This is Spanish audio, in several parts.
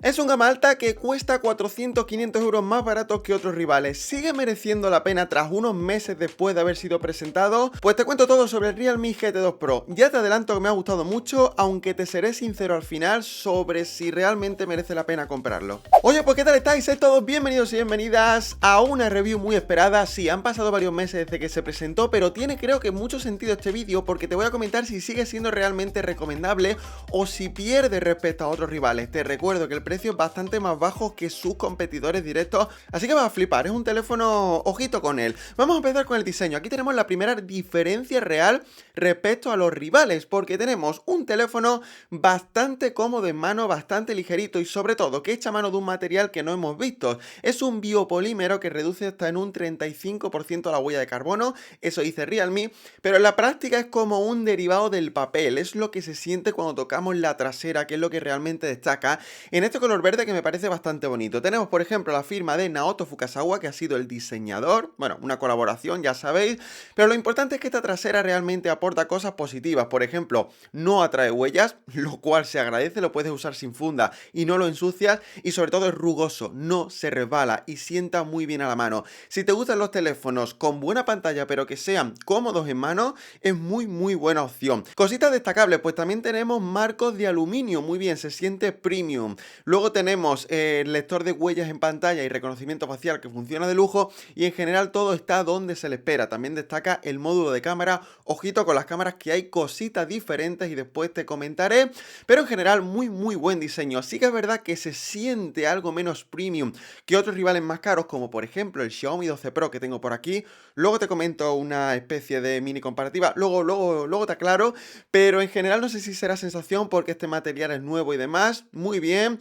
Es un gama alta que cuesta 400-500 euros más barato que otros rivales. ¿Sigue mereciendo la pena tras unos meses después de haber sido presentado? Pues te cuento todo sobre el Realme GT2 Pro. Ya te adelanto que me ha gustado mucho, aunque te seré sincero al final sobre si realmente merece la pena comprarlo. Oye, pues ¿qué tal estáis? Sed todos bienvenidos y bienvenidas a una review muy esperada. Sí, han pasado varios meses desde que se presentó, pero tiene creo que mucho sentido este vídeo porque te voy a comentar si sigue siendo realmente recomendable o si pierde respecto a otros rivales. Te recuerdo que el precio es bastante más bajo que sus competidores directos, así que vas a flipar, es un teléfono, ojito con él. Vamos a empezar con el diseño. Aquí tenemos la primera diferencia real respecto a los rivales, porque tenemos un teléfono bastante cómodo en mano, bastante ligerito y sobre todo que echa mano de un material que no hemos visto. Es un biopolímero que reduce hasta en un 35% la huella de carbono, eso dice Realme, pero en la práctica es como un derivado del papel, es lo que se siente cuando tocamos la trasera, que es lo que realmente destaca en este color verde que me parece bastante bonito. Tenemos por ejemplo la firma de Naoto Fukasawa, que ha sido el diseñador, bueno, una colaboración ya sabéis, pero lo importante es que esta trasera realmente aporta cosas positivas. Por ejemplo, no atrae huellas, lo cual se agradece, lo puedes usar sin funda y no lo ensucias, y sobre todo es rugoso, no se resbala y sienta muy bien a la mano. Si te gustan los teléfonos con buena pantalla pero que sean cómodos en mano, es muy buena opción. Cositas destacables, pues también tenemos marcos de aluminio, muy bien, se siente premium. Luego tenemos el lector de huellas en pantalla y reconocimiento facial que funciona de lujo, y en general todo está donde se le espera. También destaca el módulo de cámara, ojito con las cámaras que hay cositas diferentes y después te comentaré, pero en general muy buen diseño. Sí que es verdad que se siente algo menos premium que otros rivales más caros, como por ejemplo el Xiaomi 12 Pro que tengo por aquí. Luego te comento una especie de mini comparativa, luego te aclaro, pero en general no sé si será sensación porque este material es nuevo y demás. Muy bien,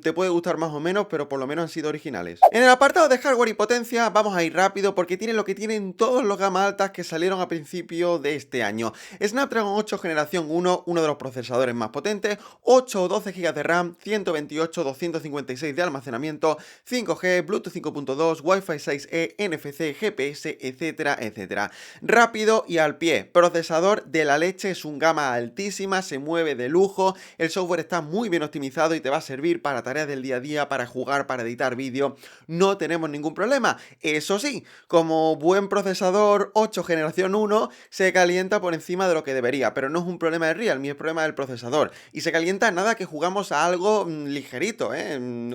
te puede gustar más o menos, pero por lo menos han sido originales. En el apartado de hardware y potencia vamos a ir rápido porque tiene lo que tienen todos los gama altas que salieron a principio de este año. Snapdragon 8 generación 1, uno de los procesadores más potentes, 8 o 12 GB de RAM, 128, 256 de almacenamiento, 5G, Bluetooth 5.2, Wi-Fi 6E, NFC, GPS, etcétera. Rápido y al pie. Procesador de la leche, es un gama altísima, se mueve de lujo, el software está muy bien optimizado y te va a servir para tareas del día a día, para jugar, para editar vídeo. No tenemos ningún problema. Eso sí, como buen procesador 8 generación 1, se calienta por encima de lo que debería, pero no es un problema de Realme, es problema del procesador. Y se calienta nada que jugamos a algo ligerito,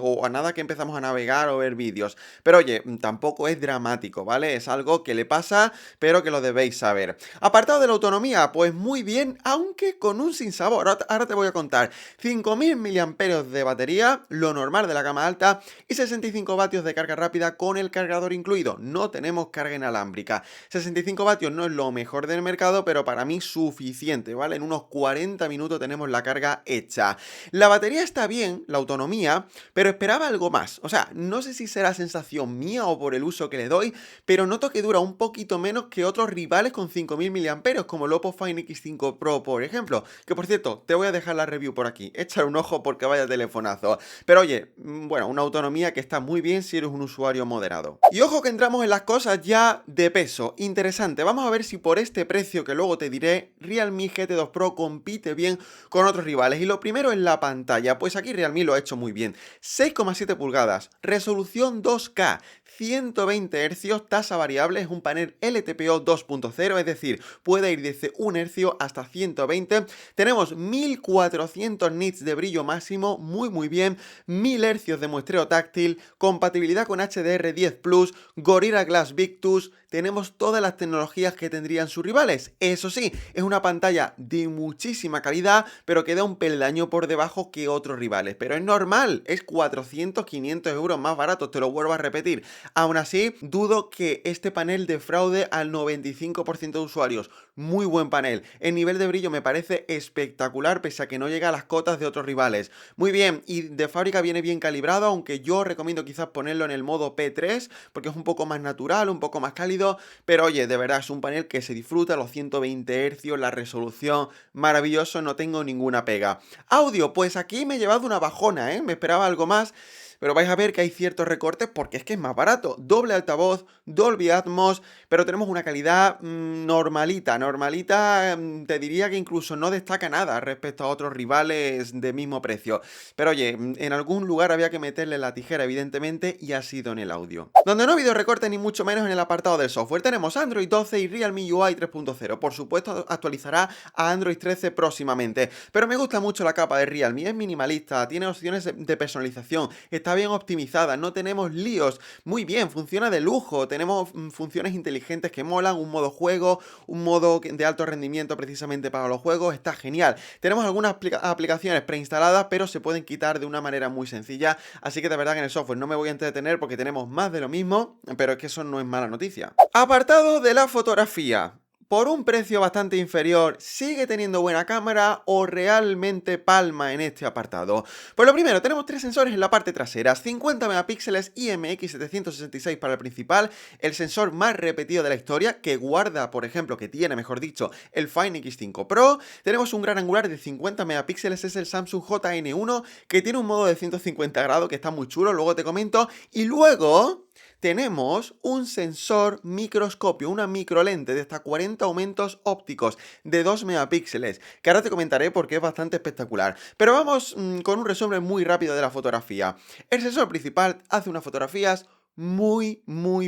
o a nada que empezamos a navegar o ver vídeos. Pero oye, tampoco es dramático, ¿vale? Es algo que le pasa, pero que lo debéis saber. Apartado de la autonomía, pues muy bien, aunque con un sinsabor. Ahora te voy a contar. 5000 mAh de batería, lo normal de la gama alta, y 65 vatios de carga rápida con el cargador incluido. No tenemos carga inalámbrica. 65 vatios no es lo mejor del mercado, pero para mí suficiente, ¿vale? En unos 40 minutos tenemos la carga hecha. La batería está bien, la autonomía, pero esperaba algo más. O sea, no sé si será sensación mía o por el uso que le doy, pero noto que dura un poquito menos que otros rivales con 5000 mAh, como el Oppo Find X5 Pro, por ejemplo. Que por cierto, te voy a dejar la review por aquí. Échale un ojo porque vaya telefonazo. Pero oye, bueno, una autonomía que está muy bien si eres un usuario moderado. Y ojo que entramos en las cosas ya de peso. Interesante, vamos a ver si por este precio que luego te diré, Realme GT2 Pro compite bien con otros rivales. Y lo primero es la pantalla, pues aquí Realme lo ha hecho muy bien. 6,7 pulgadas, resolución 2K, 120 Hz, tasa variable, es un panel LTPO 2.0, es decir, puede ir desde 1 Hz hasta 120. Tenemos 1400 nits de brillo máximo, muy bien, 1000 Hz de muestreo táctil, compatibilidad con HDR10 Plus, Gorilla Glass Victus. Tenemos todas las tecnologías que tendrían sus rivales. Eso sí, es una pantalla de muchísima calidad, pero queda un peldaño por debajo que otros rivales. Pero es normal, es 400-500 euros más barato, te lo vuelvo a repetir. Aún así, dudo que este panel defraude al 95% de usuarios. Muy buen panel. El nivel de brillo me parece espectacular, pese a que no llega a las cotas de otros rivales. Muy bien, y de fábrica viene bien calibrado, aunque yo recomiendo quizás ponerlo en el modo P3, porque es un poco más natural, un poco más cálido, pero oye, de verdad es un panel que se disfruta, los 120 Hz, la resolución, maravilloso, no tengo ninguna pega. Audio, pues aquí me he llevado una bajona, me esperaba algo más. pero vais a ver que hay ciertos recortes porque es que es más barato. Doble altavoz, Dolby Atmos, pero tenemos una calidad normalita, te diría que incluso no destaca nada respecto a otros rivales de mismo precio. Pero oye, en algún lugar había que meterle la tijera, evidentemente, y ha sido en el audio. Donde no ha habido recorte ni mucho menos en el apartado del software. Tenemos Android 12 y Realme UI 3.0. Por supuesto, actualizará a Android 13 próximamente. Pero me gusta mucho la capa de Realme, es minimalista, tiene opciones de personalización, está bien optimizada, no tenemos líos, muy bien, funciona de lujo, tenemos funciones inteligentes que molan, un modo juego, un modo de alto rendimiento precisamente para los juegos, está genial. Tenemos algunas aplicaciones preinstaladas, pero se pueden quitar de una manera muy sencilla, así que de verdad que en el software no me voy a entretener porque tenemos más de lo mismo, pero es que eso no es mala noticia. Apartado de la fotografía. Por un precio bastante inferior, ¿sigue teniendo buena cámara o realmente palma en este apartado? Pues lo primero, tenemos 3 sensores en la parte trasera, 50 megapíxeles IMX766 para el principal, el sensor más repetido de la historia, que guarda, por ejemplo, que tiene, mejor dicho, el Find X5 Pro. Tenemos un gran angular de 50 megapíxeles, es el Samsung JN1, que tiene un modo de 150 grados, que está muy chulo, luego te comento. Y luego tenemos un sensor microscopio, una microlente de hasta 40 aumentos ópticos de 2 megapíxeles, que ahora te comentaré porque es bastante espectacular. Pero vamos con un resumen muy rápido de la fotografía. El sensor principal hace unas fotografías muy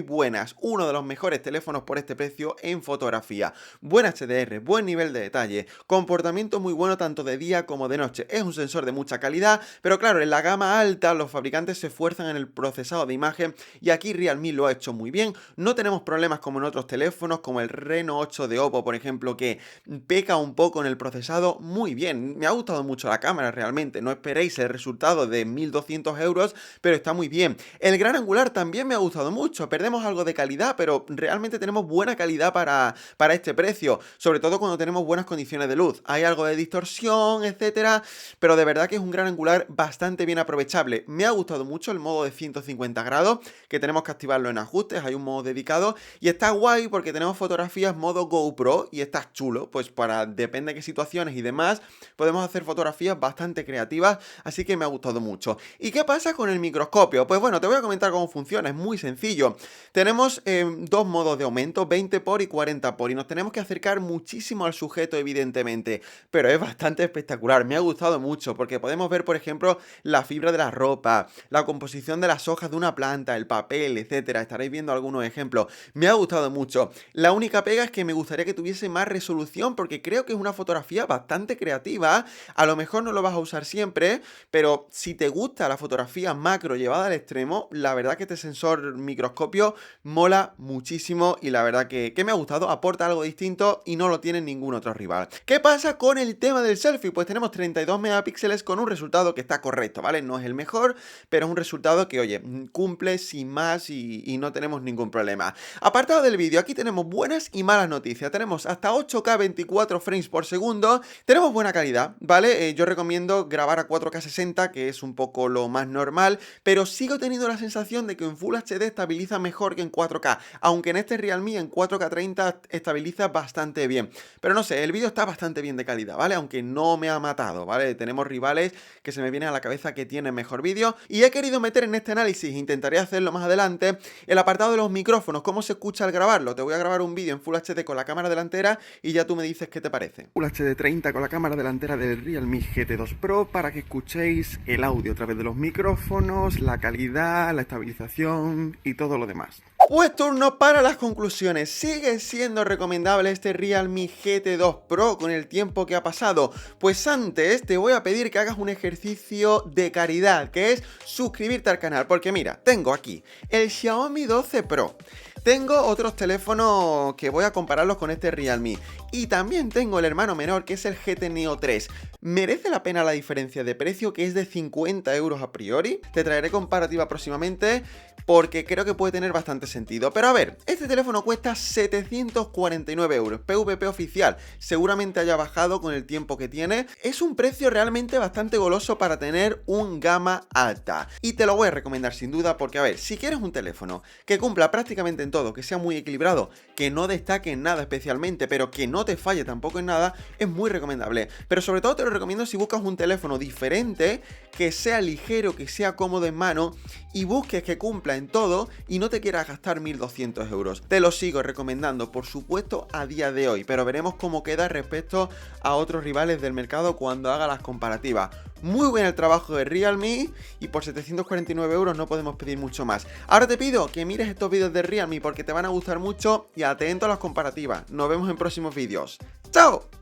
buenas, uno de los mejores teléfonos por este precio en fotografía, buen HDR, buen nivel de detalle, comportamiento muy bueno tanto de día como de noche, es un sensor de mucha calidad, pero claro, en la gama alta los fabricantes se esfuerzan en el procesado de imagen y aquí Realme lo ha hecho muy bien, no tenemos problemas como en otros teléfonos, como el Reno 8 de Oppo, por ejemplo, que peca un poco en el procesado, muy bien, me ha gustado mucho la cámara realmente, no esperéis el resultado de 1.200 euros, pero está muy bien, el gran angular también me ha gustado mucho, perdemos algo de calidad, pero realmente tenemos buena calidad para este precio, sobre todo cuando tenemos buenas condiciones de luz, hay algo de distorsión, etcétera, pero de verdad que es un gran angular bastante bien aprovechable, me ha gustado mucho el modo de 150 grados, que tenemos que activarlo en ajustes, hay un modo dedicado, y está guay porque tenemos fotografías modo GoPro, y está chulo, pues para, depende de qué situaciones y demás, podemos hacer fotografías bastante creativas, así que me ha gustado mucho. ¿Y qué pasa con el microscopio? Pues bueno, te voy a comentar cómo funciona, es muy sencillo. Tenemos dos modos de aumento, 20 por y 40 por, y nos tenemos que acercar muchísimo al sujeto, evidentemente, pero es bastante espectacular, me ha gustado mucho, porque podemos ver, por ejemplo, la fibra de la ropa, la composición de las hojas de una planta, el papel, etcétera, estaréis viendo algunos ejemplos, me ha gustado mucho. La única pega es que me gustaría que tuviese más resolución, porque creo que es una fotografía bastante creativa, a lo mejor no lo vas a usar siempre, pero si te gusta la fotografía macro llevada al extremo, la verdad que este sensor microscopio mola muchísimo y la verdad que me ha gustado, aporta algo distinto y no lo tiene ningún otro rival. ¿Qué pasa con el tema del selfie? Pues tenemos 32 megapíxeles con un resultado que está correcto, ¿vale? No es el mejor, pero es un resultado que, oye, cumple sin más y no tenemos ningún problema. Apartado del vídeo, aquí tenemos buenas y malas noticias. Tenemos hasta 8K 24 frames por segundo, tenemos buena calidad, ¿vale? Yo recomiendo grabar a 4K 60, que es un poco lo más normal, pero sigo teniendo la sensación de que en Full HD estabiliza mejor que en 4K, aunque en este Realme en 4K 30 estabiliza bastante bien. Pero no sé, el vídeo está bastante bien de calidad, ¿vale? Aunque no me ha matado, ¿vale? Tenemos rivales que se me vienen a la cabeza que tienen mejor vídeo y he querido meter en este análisis, intentaré hacerlo más adelante, el apartado de los micrófonos, cómo se escucha al grabarlo. Te voy a grabar un vídeo en Full HD con la cámara delantera y ya tú me dices qué te parece. Full HD 30 con la cámara delantera del Realme GT2 Pro para que escuchéis el audio a través de los micrófonos, la calidad, la estabilización y todo lo demás. Pues turno para las conclusiones. ¿Sigue siendo recomendable este Realme GT2 Pro con el tiempo que ha pasado? Pues antes te voy a pedir que hagas un ejercicio de caridad, que es suscribirte al canal, porque mira, tengo aquí el Xiaomi 12 Pro, tengo otros teléfonos que voy a compararlos con este Realme y también tengo el hermano menor que es el GT Neo 3. ¿Merece la pena la diferencia de precio, que es de 50 euros a priori? Te traeré comparativa próximamente porque creo que puede tener bastante sentido. Pero a ver, este teléfono cuesta 749 euros, PVP oficial, seguramente haya bajado con el tiempo que tiene. Es un precio realmente bastante goloso para tener un gama alta y te lo voy a recomendar sin duda porque, a ver, si quieres un teléfono que cumpla prácticamente en todo, que sea muy equilibrado, que no destaque en nada especialmente, pero que no te falle tampoco en nada, es muy recomendable. Pero sobre todo te lo recomiendo si buscas un teléfono diferente, que sea ligero, que sea cómodo en mano y busques que cumpla en todo y no te quieras gastar 1.200 euros. Te lo sigo recomendando, por supuesto, a día de hoy, pero veremos cómo queda respecto a otros rivales del mercado cuando haga las comparativas. Muy buen el trabajo de Realme y por 749 euros no podemos pedir mucho más. Ahora te pido que mires estos vídeos de Realme porque te van a gustar mucho y atento a las comparativas. Nos vemos en próximos vídeos. ¡Chao!